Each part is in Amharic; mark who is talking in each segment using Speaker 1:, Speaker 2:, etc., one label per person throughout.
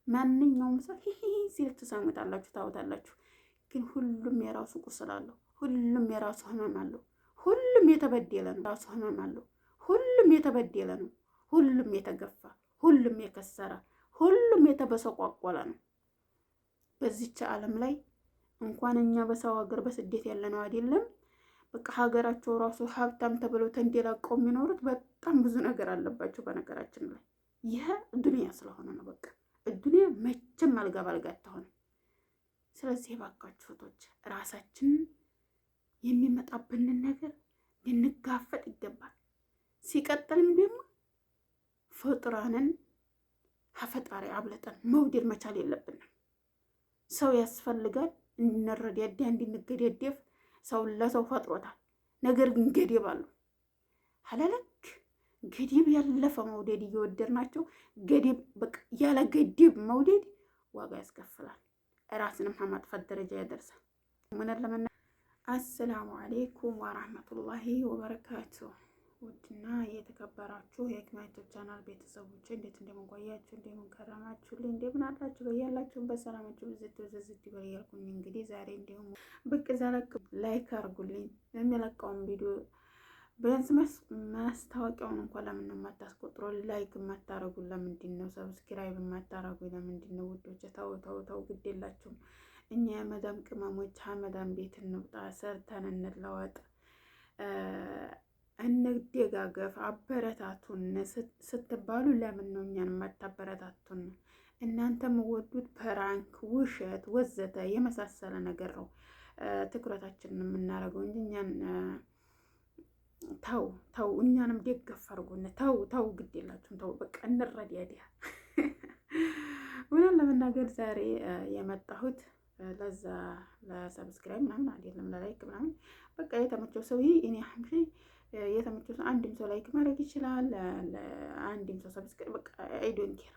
Speaker 1: ማንኛውም ሰው ሲል ትሰሙታላችሁ፣ ታውታላችሁ። ግን ሁሉም የራሱ ቁስል አለው። ሁሉም የራሱ ህመም አለው። ሁሉም የተበደለ ነው። ራሱ ህመም አለው። ሁሉም የተበደለ ነው። ሁሉም የተገፋ፣ ሁሉም የከሰረ፣ ሁሉም የተበሰቋቆለ ነው። በዚች ዓለም ላይ እንኳን እኛ በሰው ሀገር በስደት ያለ ነው አይደለም፣ በቃ ሀገራቸው ራሱ ሀብታም ተብለው ተንደላቀው የሚኖሩት በጣም ብዙ ነገር አለባቸው። በነገራችን ላይ ይህ ዱንያ ስለሆነ ነው። በቃ ዱንያ መቼም አልጋ ባልጋ አትሆንም። ስለዚህ የባካችሁ እህቶች ራሳችንን የሚመጣብንን ነገር ልንጋፈጥ ይገባል። ሲቀጥልም ደግሞ ፍጡራንን ከፈጣሪ አብለጠን መውደድ መቻል የለብንም። ሰው ያስፈልጋል፣ እንድንረዳዳ፣ እንድንገዳደፍ ሰው ለሰው ፈጥሮታል። ነገር ግን ገደብ አለው። ሀለለክ ገደብ ያለፈ መውደድ እየወደድናቸው ገደብ በቃ ያለ ገደብ መውደድ ዋጋ ያስከፍላል። ራስንም ከማጥፋት ደረጃ ያደርሳል። ምን ለምን አሰላሙ አለይኩም ወራህመቱላሂ ወበረካቱ። ውድና የተከበራችሁ የህክማይቱ ቻናል ቤተሰቦች እንዴት እንደምንቆያችሁ እንደምንከረማችሁልኝ እንደምን አላችሁ? በያላችሁበት ሰላማችሁ ብዝት ይበል እያልኩኝ እንግዲህ ዛሬ እንዲሁም ብቅ ዘለቅ ላይክ አድርጉልኝ። የሚለቀውን ቪዲዮ ቢያንስ ማስታወቂያውን እንኳን ለምን ነው የማታስቆጥሩ? ላይክ የማታረጉ ለምንድን ነው? ሰብስክራይብ የማታረጉ ለምንድን ነው? ውዶች ተው ግድ የላችሁም። እኛ የመዳም ቅመሞች ከመዳም ቤት እንውጣ፣ ሰርተን እንለወጥ፣ እንደጋገፍ፣ አበረታቱን ስትባሉ ለምን ነው እኛን የማታበረታቱን? እናንተ የምወዱት ፕራንክ፣ ውሸት ወዘተ የመሳሰለ ነገር ነው ትኩረታችንን የምናደርገው እንጂ እኛን ተው እኛንም ደገፍ አድርጉን። ተው ግድ የላችሁም። ተው በቃ እንረዳዳ። እውነት ለመናገር ዛሬ የመጣሁት ለዛ ለሰብስክራይብ ምናምን አይደለም፣ ለላይክ ምናምን በቃ የተመቸው ሰው እኔ ሐምሺ የተመቸው ሰው አንድም ሰው ላይክ ማድረግ ይችላል፣ አንድም ሰው ሰብስክራይብ በቃ አይ ዶንት ኬር።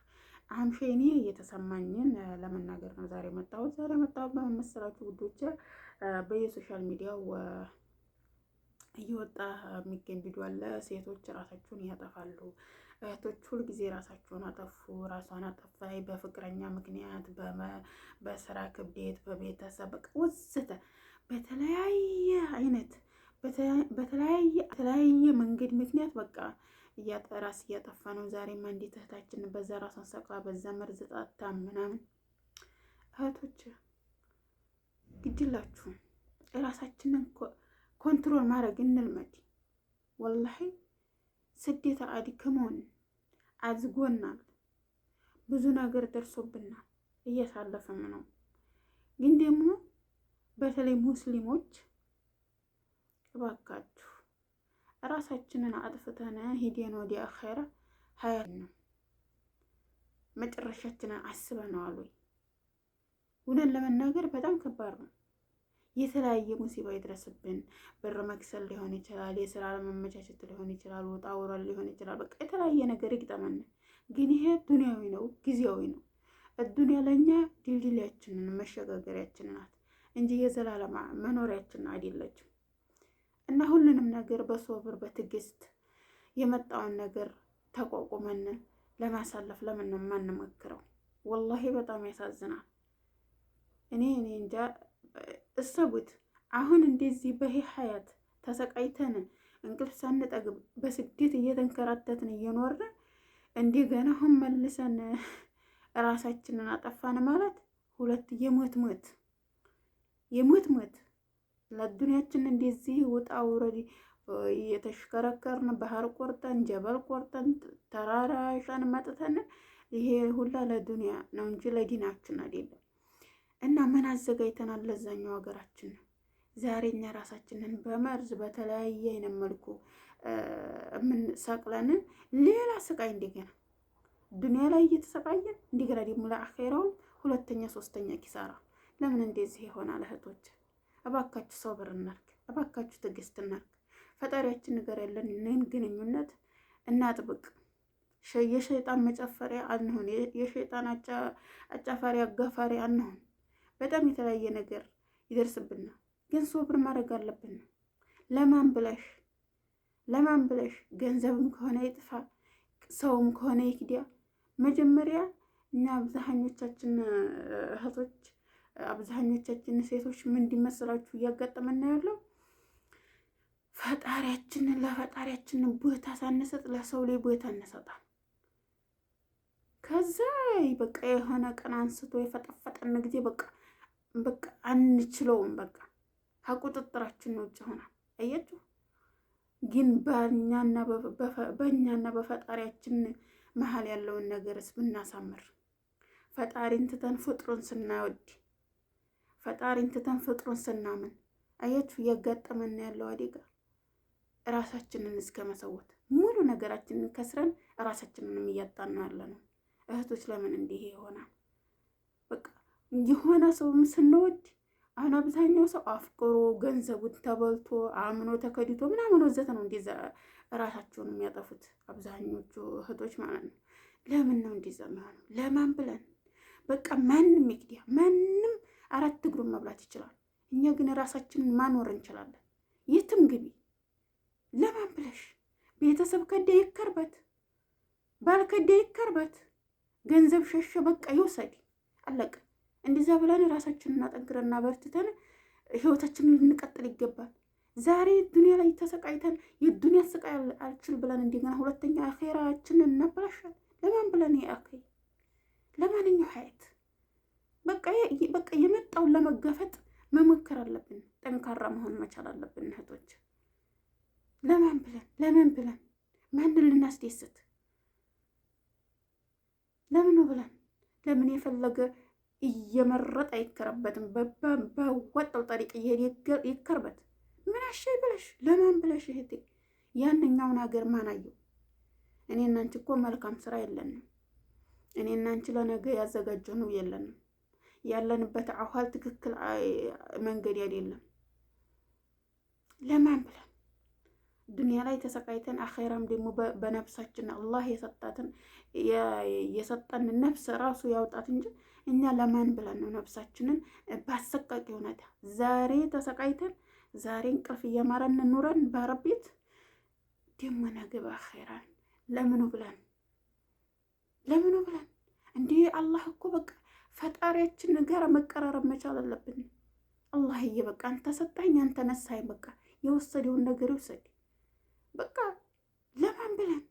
Speaker 1: ሐምሺ እኔ የተሰማኝን ለመናገር ነው ዛሬ መጣሁት። ዛሬ መጣሁት በመሰላችሁ ውዶች በየሶሻል ሚዲያው እየወጣ የሚገኝ ቪዲዮ አለ። ሴቶች ራሳቸውን ያጠፋሉ። እህቶች ሁልጊዜ ራሳቸውን አጠፉ፣ ራሷን አጠፋይ በፍቅረኛ ምክንያት፣ በስራ ክብደት፣ በቤተሰብ በቃ ወዘተ በተለያየ አይነት በተለያየ መንገድ ምክንያት በቃ ራስ እያጠፋ ነው። ዛሬም አንዲት እህታችን በዛ ራሷን ሰቅላ በዛ መርዝ ጣታ ምናምን። እህቶች ግድላችሁ ራሳችንን ኮንትሮል ማድረግ እንልመድ። ወላሂ ስደት አድክሞን አዝጎናል። ብዙ ነገር ደርሶብናል፣ እያሳለፍም ነው። ግን ደግሞ በተለይ ሙስሊሞች እባካችሁ ራሳችንን አጥፍተን ሂደን ወደ አኺራ ሀያት ነው መጨረሻችንን አስበነዋል ወይ? እውነት ለመናገር በጣም ከባድ ነው። የተለያየ ሙሲባ ይድረስብን፣ ብር መክሰል ሊሆን ይችላል፣ የስራ ለመመቻቸት ሊሆን ይችላል፣ ወጣ ወራል ሊሆን ይችላል። በቃ የተለያየ ነገር ይግጠመን። ግን ይሄ ዱንያዊ ነው፣ ጊዜያዊ ነው። ዱንያ ለኛ ድልድያችንን መሸጋገሪያችን ናት እንጂ የዘላለም መኖሪያችን አይደለችም። እና ሁሉንም ነገር በሶብር በትዕግስት የመጣውን ነገር ተቋቁመን ለማሳለፍ ለምን ነው የማንሞክረው? ወላሂ በጣም ያሳዝናል። እኔ እንጃ እሰቡት። አሁን እንደዚህ በይህ ሀያት ተሰቃይተን እንቅልፍ ሳንጠግብ በስደት እየተንከራተትን እየኖርን እንደገና አሁን መልሰን ራሳችንን አጠፋን ማለት ሁለት የሞት ለዱንያችን እንደዚህ ውጣ ውረድ የተሽከረከርን ባህር ቆርጠን ጀበል ቆርጠን ተራራ ሻን መጥተን ይሄ ሁላ ለዱንያ ነው እንጂ ለዲናችን አይደለም። እና ምን አዘጋጅተናል ለዛኛው ሀገራችን? ዛሬ እኛ ራሳችንን በመርዝ በተለያየ አይነት መልኩ ሰቅለን ሌላ ስቃይ እንደገና ዱንያ ላይ እየተሰቃየን እንደገና ደግሞ ለአኺራው ሁለተኛ ሶስተኛ ኪሳራ። ለምን እንደዚህ ይሆናል? እህቶች እባካችሁ ሰብር እናርግ፣ እባካችሁ ትዕግስት እናርግ። ፈጣሪያችን ነገር ያለን ግንኙነት እናጥብቅ። የሸይጣን መጨፈሪያ አንሆን፣ የሸይጣን አጫፋሪ አጋፋሪ አንሆን። በጣም የተለያየ ነገር ይደርስብናል፣ ግን ሶብር ማድረግ አለብን። ለማን ብለሽ ገንዘብም ከሆነ ይጥፋ፣ ሰውም ከሆነ ይክዲያ። መጀመሪያ እኛ አብዛኞቻችን እህቶች አብዛኞቻችን ሴቶች ምን እንዲመስላችሁ እያጋጠመን ያለው ለፈጣሪያችን ቦታ ሳንሰጥ ለሰው ላይ ቦታ እንሰጣል። ከዛ በቃ የሆነ ቀን አንስቶ የፈጠፈጠን ጊዜ በቃ አንችለውም። በቃ ከቁጥጥራችን ውጭ ሆናል። አያችሁ። ግን በእኛና በፈጣሪያችን መሀል ያለውን ነገርስ ብናሳምር፣ ፈጣሪን ትተን ፍጥሩን ስናወድ፣ ፈጣሪን ትተን ፍጥሩን ስናምን፣ አያችሁ እያጋጠመን ያለው አደጋ ራሳችንን እስከ መሰወት ሙሉ ነገራችንን ከስረን ራሳችንንም እያጣን ያለ ነው። እህቶች ለምን እንዲህ ይሆናል? በቃ የሆነ ሰውም ስንወድ አሁን አብዛኛው ሰው አፍቅሮ ገንዘቡን ተበልቶ አምኖ ተከዲቶ ምናምን ወዘተ ነው እንደዛ ራሳቸውን የሚያጠፉት አብዛኞቹ እህቶች ማለት ነው። ለምን ነው እንደዛ የሚሆነው? ለማን ብለን? በቃ ማንም ይግዲያ ማንም አራት እግሩን መብላት ይችላል። እኛ ግን ራሳችንን ማኖር እንችላለን። የትም ግቢ ለማን ብለሽ? ቤተሰብ ከደ ይከርበት፣ ባል ከደ ይከርበት፣ ገንዘብ ሸሸ በቃ ይውሰድ፣ አለቀ። እንደዛ ብለን ራሳችንን አጠንክረና በርትተን ህይወታችንን ልንቀጥል ይገባል። ዛሬ ዱንያ ላይ ተሰቃይተን የዱንያ ስቃይ አልችል ብለን እንደገና ሁለተኛ አኼራችንን እናበላሻል። ለማን ብለን? ያአኺ ለማንኛው ሀያት በቃ የመጣውን ለመጋፈጥ መሞከር አለብን። ጠንካራ መሆን መቻል አለብን እህቶች። ለማን ብለን ማንን ልናስደስት? ለምን ብለን? ለምን የፈለገ እየመረጠ አይከረበትም። በወጣው ጠሪቅ ይከርበት። ምን አሻይ ብለሽ? ለማን ብለሽ? እህቴ ያንኛውን ሀገር ማን አየው? እኔ እና አንቺ እኮ መልካም ስራ የለንም። እኔ እና አንቺ ለነገ ያዘጋጀነው የለንም። ያለንበት አኋል ትክክል መንገድ አይደለም። ለማን ብለን? ዱንያ ላይ ተሰቃይተን አኼራም ደግሞ በነፍሳችን አላህ የሰጠን ነፍስ ራሱ ያውጣት እንጂ እኛ ለማን ብለን ነው ነፍሳችንን ባሰቃቂ ሁኔታ ዛሬ ተሰቃይተን ዛሬ እንቅልፍ እየማረን ኑረን ባረቤት ደግሞ ነገ በአኼራን ለምኑ ብለን እንዲህ አላህ እኮ በቃ ፈጣሪያችን ጋር መቀራረብ መቻል አለብን። አላህዬ በቃ አንተ ሰጣኝ፣ አንተ ነሳኝ፣ በቃ የወሰደውን ነገር ይውሰድ። በቃ ለማን ብለን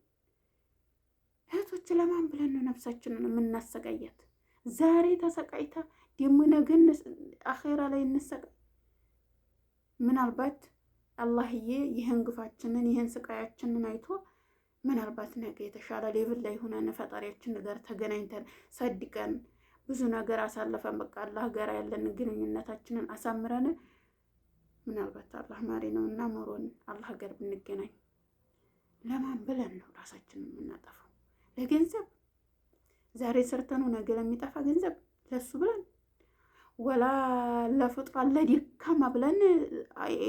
Speaker 1: እህቶች፣ ለማን ብለን ነው ነፍሳችንን የምናሰቃያት? ዛሬ ተሰቃይታ ደግሞ ነገ አኼራ ላይ እንሰቃይ። ምናልባት አላህዬ ይህን ግፋችንን ይህን ስቃያችንን አይቶ ምናልባት ነገ የተሻለ ሌብል ላይ ሆነን ፈጣሪያችን ጋር ተገናኝተን ሰድቀን ብዙ ነገር አሳልፈን በቃ አላህ ጋር ያለን ግንኙነታችንን አሳምረን ምናልባት አላህ ማሪ ነው እና ሞሮን አላህ ጋር ብንገናኝ ለማን ብለን ነው ራሳችንን የምናጠፋው? ለገንዘብ ዛሬ ሰርተነው ነገ ለሚጠፋ ገንዘብ ለሱ ብለን ወላ ለፍጥራ ለዲካማ ብለን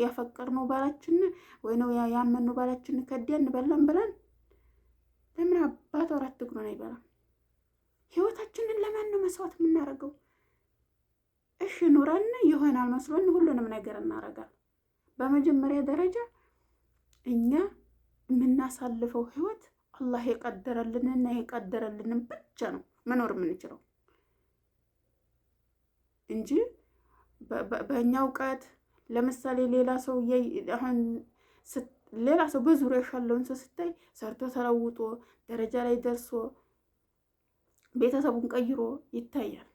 Speaker 1: ያፈቀርነው ባላችን ወይ ነው ያመነው ባላችን ከዲያን በለን ብለን ለምን አባቱ አራት እግሩን አይበላም? ህይወታችንን ለማን ነው መስዋዕት የምናደርገው? እሺ ኑረን ይሆናል መስሎን ሁሉንም ነገር እናደርጋለን። በመጀመሪያ ደረጃ እኛ የምናሳልፈው ህይወት አላህ የቀደረልንና የቀደረልንን ብቻ ነው መኖር የምንችለው እንጂ በእኛ እውቀት ለምሳሌ ሌላ ሰው አሁን ሌላ ሰው በዙሪያሽ ያለውን ሰው ስታይ ሰርቶ ተለውጦ ደረጃ ላይ ደርሶ ቤተሰቡን ቀይሮ ይታያል።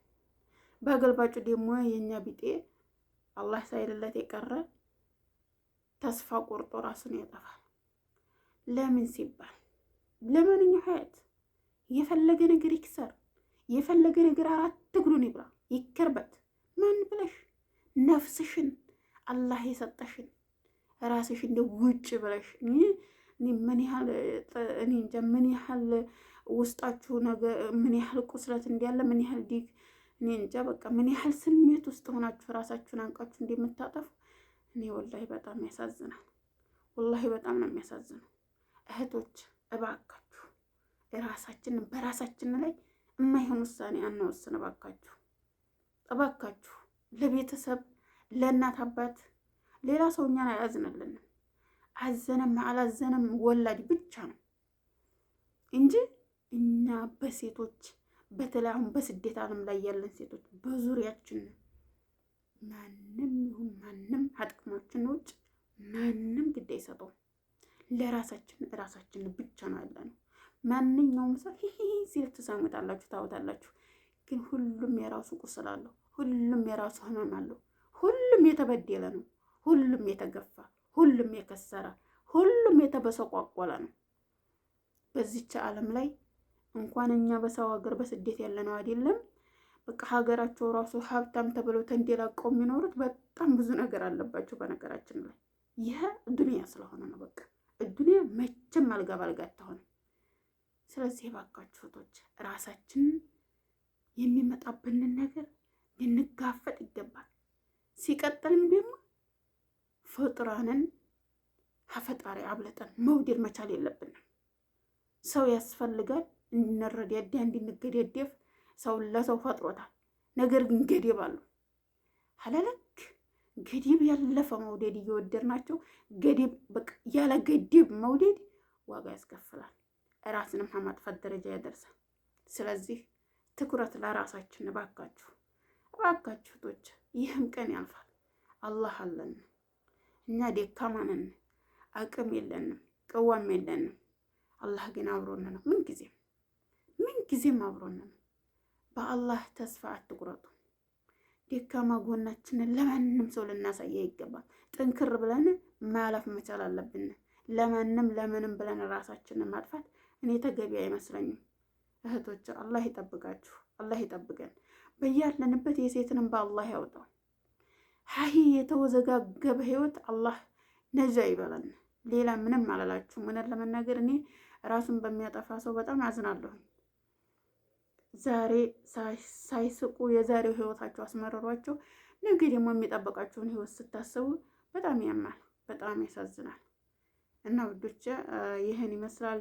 Speaker 1: በአገልባጩ ደግሞ የኛ ቢጤ አላህ ሳይልለት የቀረ ተስፋ ቆርጦ ራሱን ያጠፋል። ለምን ሲባል ለማንኛው ሀያት የፈለገ ነገር ይክሰር፣ የፈለገ ነገር አራት እግሩን ይብላ፣ ይከርበት። ማን ብለሽ? ነፍስሽን አላህ የሰጠሽን ራስሽ እንደ ውጭ ብለሽ ምን ያህል እኔ እንጃ ምን ያህል ውስጣችሁ ነገር ምን ያህል ቁስለት እንዲያለ ምን ያህል ዲግ እኔ እንጃ በቃ ምን ያህል ስሜት ውስጥ ሆናችሁ ራሳችሁን አንቃችሁ እንደምታጠፉ እኔ ወላሂ በጣም ያሳዝናል። ወላሂ በጣም ነው የሚያሳዝነው። እህቶች እባካችሁ ራሳችንን በራሳችን ላይ የማይሆን ውሳኔ አንወስን። እባካችሁ ለቤተሰብ ለእናት አባት ሌላ ሰው እኛን አያዝንልንም። አዘነም አላዘነም ወላድ ብቻ ነው እንጂ እኛ በሴቶች በተለይ አሁን በስደት ዓለም ላይ ያለን ሴቶች በዙሪያችን ማንም ይሁን ማንም አጥቅማችን ውጭ ማንም ግድ አይሰጠውም። ለራሳችን ራሳችን ብቻ ነው ያለነው። ማንኛውም ሰው ሲል ትሰሙታላችሁ፣ ታውታላችሁ። ግን ሁሉም የራሱ ቁስል አለው። ሁሉም የራሱ ህመም አለው። ሁሉም የተበደለ ነው። ሁሉም የተገፋ፣ ሁሉም የከሰረ፣ ሁሉም የተበሰቋቆለ ነው። በዚች ዓለም ላይ እንኳን እኛ በሰው ሀገር በስደት ያለነው አይደለም በቃ ሀገራቸው ራሱ ሀብታም ተብለው ተንደላቀው የሚኖሩት በጣም ብዙ ነገር አለባቸው። በነገራችን ላይ ይህ ዱንያ ስለሆነ ነው። በቃ ዱንያ መቼም አልጋ ባልጋ አትሆንም። ስለዚህ ባካችሁ እህቶች ራሳችንን የሚመጣብንን ነገር ልንጋፈጥ ይገባል። ሲቀጥልም ደግሞ ፍጡራንን ከፈጣሪ አብልጠን መውደድ መቻል የለብንም። ሰው ያስፈልጋል እንድንረዳዳ እንድንገዳደፍ ሰውን ለሰው ፈጥሮታል። ነገር ግን ገደብ አለው። ሀለለክ ገደብ ያለፈ መውደድ እየወደድናቸው ገደብ በቃ ያለ ገደብ መውደድ ዋጋ ያስከፍላል። ራስንም ከማጥፋት ደረጃ ያደርሳል። ስለዚህ ትኩረት ለራሳችን እባካችሁ እባካችሁ ቶች ይህም ቀን ያልፋል። አላህ አለን። እኛ ደካማ ነን፣ አቅም የለንም፣ ቅዋም የለንም። አላህ ግን አብሮን ነው። ምንጊዜም አብሮን ነው። በአላህ ተስፋ አትቁረጡ። ደካማ ጎናችንን ለማንም ሰው ልናሳይ አይገባም። ጥንክር ብለን ማለፍ መቻል አለብን። ለማንም ለምንም ብለን ራሳችንን ማጥፋት እኔ ተገቢ አይመስለኝም። እህቶች አላህ ይጠብቃችሁ፣ አላህ ይጠብቀን። በያለንበት የሴትንም በአላህ ያውጣው። ሀሂ የተወዘጋገበ ህይወት አላህ ነጃ ይበለን። ሌላ ምንም አላላችሁም። እውነት ለመናገር እኔ ራሱን በሚያጠፋ ሰው በጣም አዝናለሁ። ዛሬ ሳይስቁ የዛሬው ህይወታቸው አስመረሯቸው። ነገ ደግሞ የሚጠበቃቸውን ህይወት ስታስቡ በጣም ያማል፣ በጣም ያሳዝናል። እና ውዶቼ ይህን ይመስላል።